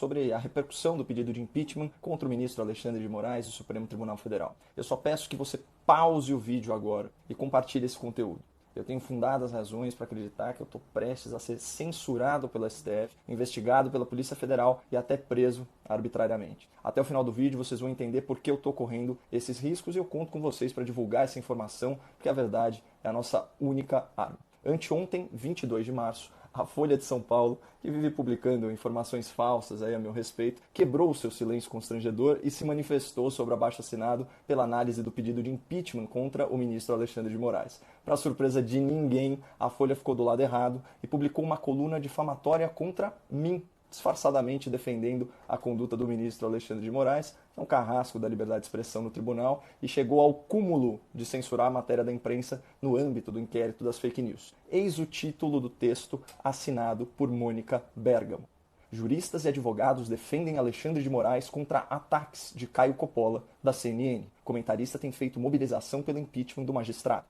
sobre a repercussão do pedido de impeachment contra o ministro Alexandre de Moraes do Supremo Tribunal Federal. Eu só peço que você pause o vídeo agora e compartilhe esse conteúdo. Eu tenho fundadas razões para acreditar que eu estou prestes a ser censurado pelo STF, investigado pela Polícia Federal e até preso arbitrariamente. Até o final do vídeo vocês vão entender por que eu estou correndo esses riscos e eu conto com vocês para divulgar essa informação, porque a verdade é a nossa única arma. Anteontem, 22 de março, a Folha de São Paulo, que vive publicando informações falsas aí a meu respeito, quebrou o seu silêncio constrangedor e se manifestou sobre o abaixo-assinado pela análise do pedido de impeachment contra o ministro Alexandre de Moraes. Para surpresa de ninguém, a Folha ficou do lado errado e publicou uma coluna difamatória contra mim, disfarçadamente defendendo a conduta do ministro Alexandre de Moraes, que é um carrasco da liberdade de expressão no tribunal, e chegou ao cúmulo de censurar a matéria da imprensa no âmbito do inquérito das fake news. Eis o título do texto assinado por Mônica Bergamo. Juristas e advogados defendem Alexandre de Moraes contra ataques de Caio Coppola, da CNN. O comentarista tem feito mobilização pelo impeachment do magistrado.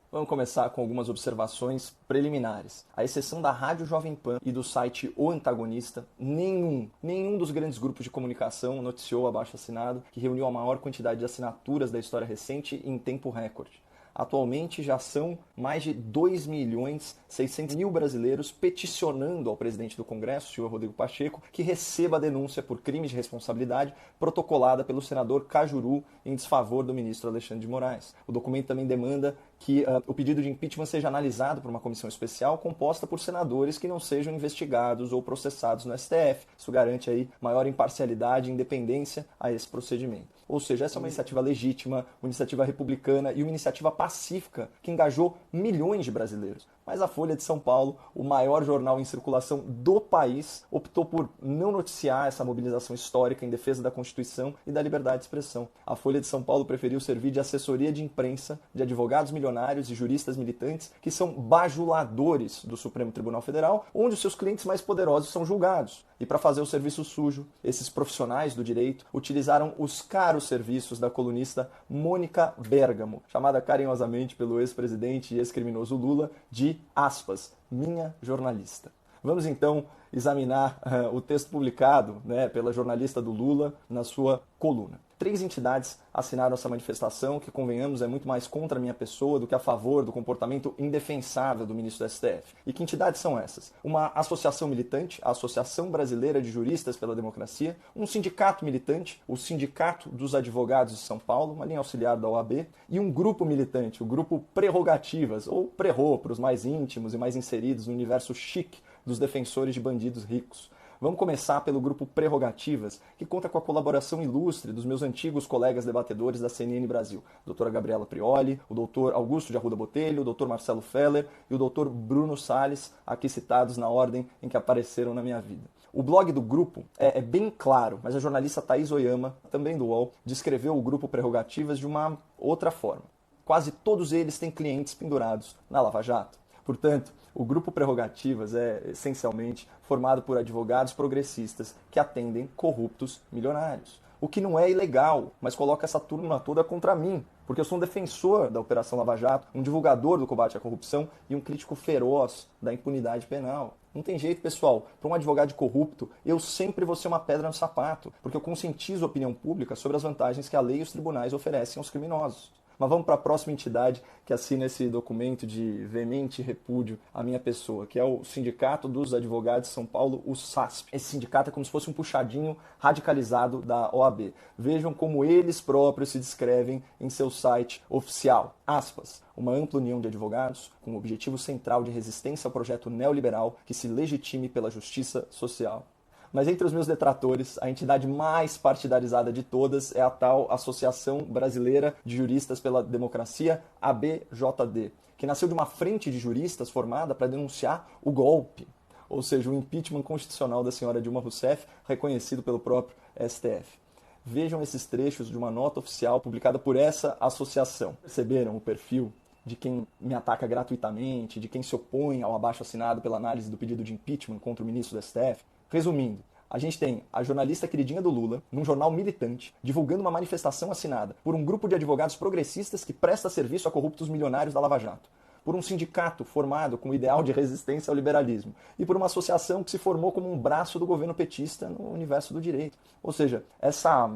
Vamos começar com algumas observações preliminares. À exceção da Rádio Jovem Pan e do site O Antagonista, nenhum dos grandes grupos de comunicação noticiou o abaixo-assinado, que reuniu a maior quantidade de assinaturas da história recente em tempo recorde. Atualmente já são mais de 2.600.000 brasileiros peticionando ao presidente do Congresso, senhor Rodrigo Pacheco, que receba a denúncia por crime de responsabilidade protocolada pelo senador Cajuru em desfavor do ministro Alexandre de Moraes. O documento também demanda que o pedido de impeachment seja analisado por uma comissão especial composta por senadores que não sejam investigados ou processados no STF. Isso garante aí maior imparcialidade e independência a esse procedimento. Ou seja, essa é uma iniciativa legítima, uma iniciativa republicana e uma iniciativa pacífica que engajou milhões de brasileiros. Mas a Folha de São Paulo, o maior jornal em circulação do país, optou por não noticiar essa mobilização histórica em defesa da Constituição e da liberdade de expressão. A Folha de São Paulo preferiu servir de assessoria de imprensa de advogados milionários e juristas militantes que são bajuladores do Supremo Tribunal Federal, onde os seus clientes mais poderosos são julgados. E para fazer o serviço sujo, esses profissionais do direito utilizaram os caros serviços da colunista Mônica Bergamo, chamada carinhosamente pelo ex-presidente e ex-criminoso Lula de, aspas, minha jornalista. Vamos então examinar o texto publicado pela jornalista do Lula na sua coluna. 3 entidades assinaram essa manifestação, que, convenhamos, é muito mais contra a minha pessoa do que a favor do comportamento indefensável do ministro do STF. E que entidades são essas? Uma associação militante, a Associação Brasileira de Juristas pela Democracia, um sindicato militante, o Sindicato dos Advogados de São Paulo, uma linha auxiliar da OAB, e um grupo militante, o Grupo Prerrogativas, ou Prerro, para os mais íntimos e mais inseridos no universo chique dos defensores de bandidos ricos. Vamos começar pelo grupo Prerrogativas, que conta com a colaboração ilustre dos meus antigos colegas debatedores da CNN Brasil, a doutora Gabriela Prioli, o doutor Augusto de Arruda Botelho, o doutor Marcelo Feller e o doutor Bruno Salles, aqui citados na ordem em que apareceram na minha vida. O blog do grupo é bem claro, mas a jornalista Thaís Oyama, também do UOL, descreveu o grupo Prerrogativas de uma outra forma. Quase todos eles têm clientes pendurados na Lava Jato. Portanto, o grupo Prerrogativas é essencialmente formado por advogados progressistas que atendem corruptos milionários. O que não é ilegal, mas coloca essa turma toda contra mim, porque eu sou um defensor da Operação Lava Jato, um divulgador do combate à corrupção e um crítico feroz da impunidade penal. Não tem jeito, pessoal. Para um advogado corrupto, eu sempre vou ser uma pedra no sapato, porque eu conscientizo a opinião pública sobre as vantagens que a lei e os tribunais oferecem aos criminosos. Mas vamos para a próxima entidade que assina esse documento de veemente repúdio à minha pessoa, que é o Sindicato dos Advogados de São Paulo, o SASP. Esse sindicato é como se fosse um puxadinho radicalizado da OAB. Vejam como eles próprios se descrevem em seu site oficial. Aspas, uma ampla união de advogados com o objetivo central de resistência ao projeto neoliberal que se legitime pela justiça social. Mas entre os meus detratores, a entidade mais partidarizada de todas é a tal Associação Brasileira de Juristas pela Democracia, ABJD, que nasceu de uma frente de juristas formada para denunciar o golpe, ou seja, o impeachment constitucional da senhora Dilma Rousseff, reconhecido pelo próprio STF. Vejam esses trechos de uma nota oficial publicada por essa associação. Perceberam o perfil de quem me ataca gratuitamente, de quem se opõe ao abaixo-assinado pela análise do pedido de impeachment contra o ministro do STF? Resumindo, a gente tem a jornalista queridinha do Lula, num jornal militante, divulgando uma manifestação assinada por um grupo de advogados progressistas que presta serviço a corruptos milionários da Lava Jato. por um sindicato formado com o ideal de resistência ao liberalismo e por uma associação que se formou como um braço do governo petista no universo do direito. Ou seja, essa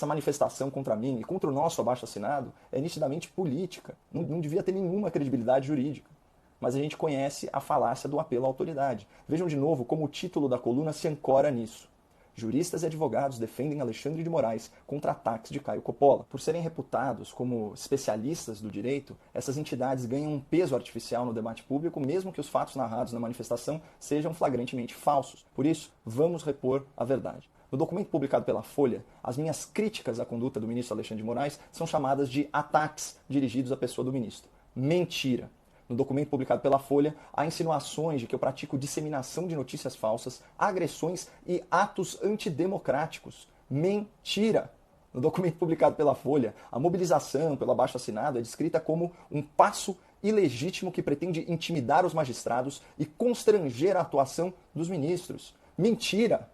manifestação contra mim e contra o nosso abaixo-assinado é nitidamente política, não devia ter nenhuma credibilidade jurídica. Mas a gente conhece a falácia do apelo à autoridade. Vejam de novo como o título da coluna se ancora nisso. Juristas e advogados defendem Alexandre de Moraes contra ataques de Caio Coppola. Por serem reputados como especialistas do direito, essas entidades ganham um peso artificial no debate público, mesmo que os fatos narrados na manifestação sejam flagrantemente falsos. Por isso, vamos repor a verdade. No documento publicado pela Folha, as minhas críticas à conduta do ministro Alexandre de Moraes são chamadas de ataques dirigidos à pessoa do ministro. Mentira! No documento publicado pela Folha, há insinuações de que eu pratico disseminação de notícias falsas, agressões e atos antidemocráticos. Mentira! No documento publicado pela Folha, a mobilização pelo abaixo-assinado é descrita como um passo ilegítimo que pretende intimidar os magistrados e constranger a atuação dos ministros. Mentira!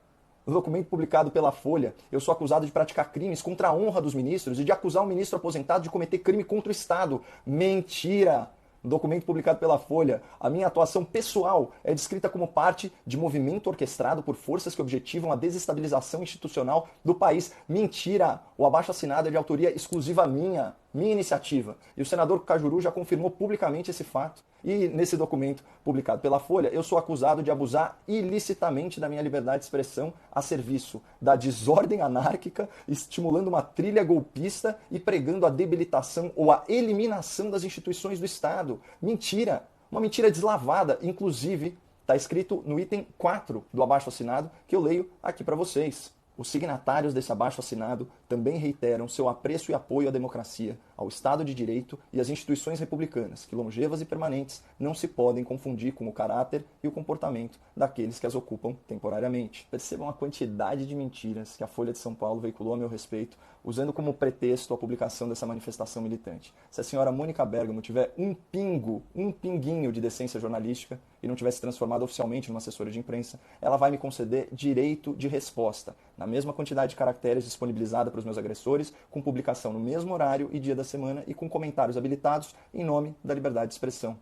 No documento publicado pela Folha, eu sou acusado de praticar crimes contra a honra dos ministros e de acusar um ministro aposentado de cometer crime contra o Estado. Mentira! No documento publicado pela Folha, a minha atuação pessoal é descrita como parte de movimento orquestrado por forças que objetivam a desestabilização institucional do país. Mentira! O abaixo-assinado é de autoria exclusiva minha iniciativa. E o senador Cajuru já confirmou publicamente esse fato. E nesse documento publicado pela Folha, eu sou acusado de abusar ilicitamente da minha liberdade de expressão a serviço da desordem anárquica, estimulando uma trilha golpista e pregando a debilitação ou a eliminação das instituições do Estado. Mentira! Uma mentira deslavada, inclusive está escrito no item 4 do abaixo-assinado, que eu leio aqui para vocês. Os signatários desse abaixo-assinado também reiteram seu apreço e apoio à democracia, ao Estado de Direito e às instituições republicanas, que, longevas e permanentes, não se podem confundir com o caráter e o comportamento daqueles que as ocupam temporariamente. Percebam a quantidade de mentiras que a Folha de São Paulo veiculou a meu respeito, usando como pretexto a publicação dessa manifestação militante. Se a senhora Mônica Bergamo tiver um pinguinho de decência jornalística e não tivesse transformado oficialmente numa assessora de imprensa, ela vai me conceder direito de resposta, na mesma quantidade de caracteres disponibilizada para os meus agressores, com publicação no mesmo horário e dia da semana e com comentários habilitados em nome da liberdade de expressão.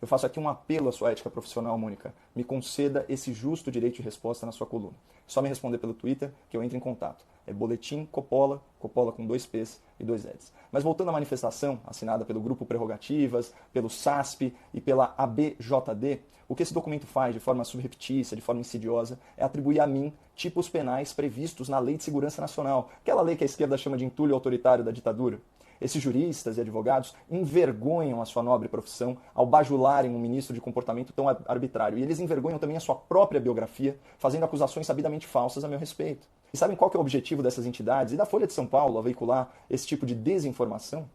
Eu faço aqui um apelo à sua ética profissional, Mônica. Me conceda esse justo direito de resposta na sua coluna. É só me responder pelo Twitter que eu entro em contato. É Boletim Coppola, Coppola com 2 P's e 2 L's. Mas voltando à manifestação, assinada pelo Grupo Prerrogativas, pelo SASP e pela ABJD, o que esse documento faz de forma subreptícia, de forma insidiosa, é atribuir a mim tipos penais previstos na Lei de Segurança Nacional, aquela lei que a esquerda chama de entulho autoritário da ditadura. Esses juristas e advogados envergonham a sua nobre profissão ao bajularem um ministro de comportamento tão arbitrário. E eles envergonham também a sua própria biografia, fazendo acusações sabidamente falsas a meu respeito. E sabem qual que é o objetivo dessas entidades e da Folha de São Paulo ao veicular esse tipo de desinformação?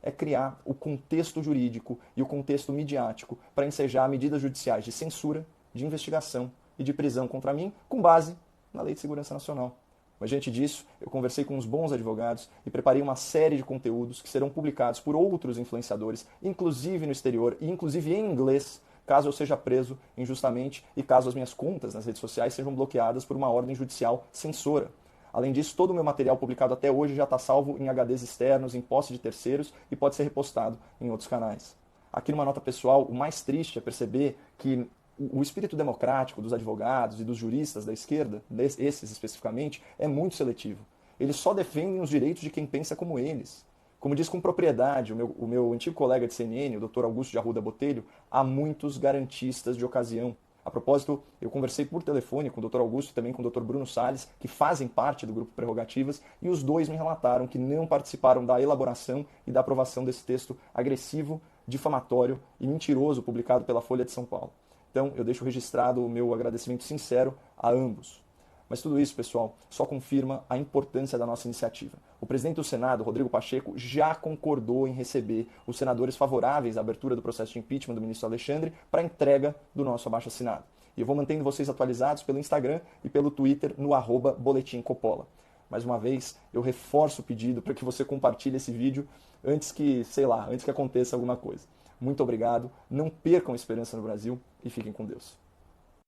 É criar o contexto jurídico e o contexto midiático para ensejar medidas judiciais de censura, de investigação e de prisão contra mim, com base na Lei de Segurança Nacional. Mas diante disso, eu conversei com uns bons advogados e preparei uma série de conteúdos que serão publicados por outros influenciadores, inclusive no exterior e inclusive em inglês, caso eu seja preso injustamente e caso as minhas contas nas redes sociais sejam bloqueadas por uma ordem judicial censora. Além disso, todo o meu material publicado até hoje já está salvo em HDs externos, em posse de terceiros e pode ser repostado em outros canais. Aqui numa nota pessoal, o mais triste é perceber que o espírito democrático dos advogados e dos juristas da esquerda, esses especificamente, é muito seletivo. Eles só defendem os direitos de quem pensa como eles. Como diz com propriedade o meu antigo colega de CNN, o Dr. Augusto de Arruda Botelho, há muitos garantistas de ocasião. A propósito, eu conversei por telefone com o Dr. Augusto e também com o Dr. Bruno Salles, que fazem parte do Grupo Prerrogativas, e os dois me relataram que não participaram da elaboração e da aprovação desse texto agressivo, difamatório e mentiroso publicado pela Folha de São Paulo. Então, eu deixo registrado o meu agradecimento sincero a ambos. Mas tudo isso, pessoal, só confirma a importância da nossa iniciativa. O presidente do Senado, Rodrigo Pacheco, já concordou em receber os senadores favoráveis à abertura do processo de impeachment do ministro Alexandre para a entrega do nosso abaixo-assinado. E eu vou mantendo vocês atualizados pelo Instagram e pelo Twitter no @Boletim Coppola. Mais uma vez, eu reforço o pedido para que você compartilhe esse vídeo antes que aconteça alguma coisa. Muito obrigado, não percam a esperança no Brasil e fiquem com Deus.